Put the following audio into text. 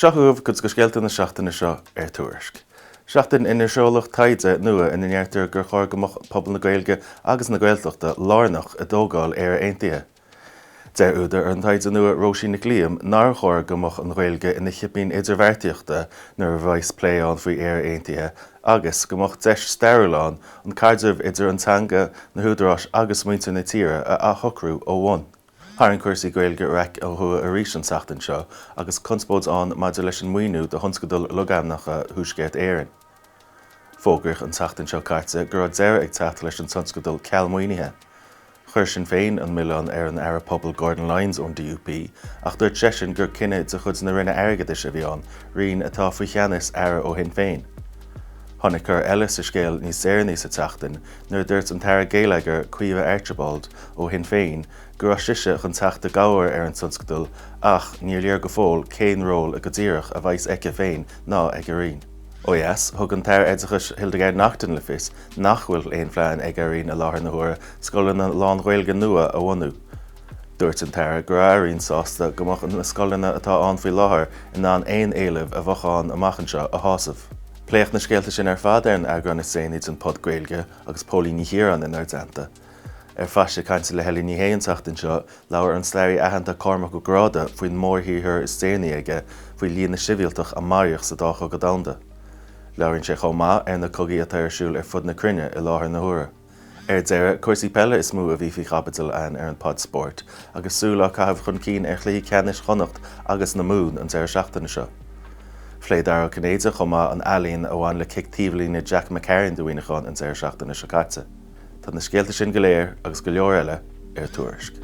Seachúmh go scéalta na seachtaine seo Tuairisc. Seachtain ina seoladh taide nua ina neartar gur chóir go pobl na Gaeilge agus na Gaeltachta lárnach a dógáil aontaithe. Deir údar an taide nua Róisí na Gleam nar chóir go an Gaeilge ina chiapaín idirmhairtíochta nar bhais pléán faoi aontaithe agus go deis stairúláin an cardamh idir an teanga na húdarás agus muinte na tíre a thocrú ó bhain. Thar an cuasaí Gaeilge raic ó thua arís an seachtain seo agus conspóid an maidir leis an muoinú de thunscadal logamnacha thuaisceart éireann. Fógrach an seachtain seo caite gur deir ag teacht leis an tionscadal ceallmhaoinithe. Chuir sin féin an milliún an Ara Pobl Gordon Lyons ón DUP ach dúirt seisin gur cinenne de chud na rinne airgad is a bhíán rion atá faoi cheannas Ara ó hin féin. Tháinig chur eile sa scéal níos éirní sa teachtain nuair dúirt an teire Gaeilgear Cuimhe Archibald ó hin féin gur siise chun teachta gáir ar an tionscadal ach níor léir go fóil cén ról a go dtíreach a bhaith aice féin ná ag rion. Ó yes, thug an teir éidechas Hildegard nachtain le fios nach bhfuil éon phlean ag rion a láthair na huaire scoil na lán Gaeilge nua a bhainú. Dúirt an teir gur airíonn sásta go mbeadh na scoileanna atá an faoi láthair in ná aon éilimh a bhacháin amachchan seo a tháisimh. Pléoch na scéalta sin ar fad ar an agrainn is séanaid an pod Gaeilge agus pólí ní hiarán in ardanta. Ar feiste cainte le helí ní héan seachtain seo leabhar an sléirí aitheanta Cormac go gráda faoin mórthíthir is déanaí aige faoi líon na sibhialtach a maireach sa dácha go damda. Leabharann sé chomh maith ar na cogaí atá ar siúil ar fud na cruinne i láthair na huaire. Ar deire cuasaí pelle is mú a bhí faoi chapital ar an pod sport agus súla caithfh chun cín ar chlí ceannis chonacht agus na mún an deir seachtaine seo. Phléadar Canada chomh maith an ealaíonn a bhain le cictíomhlí na Jack McCarran do bhuiineáin an deir seachtaine seo caite. Tá na scéalta sin go léir agus go leor eile Tuairisc.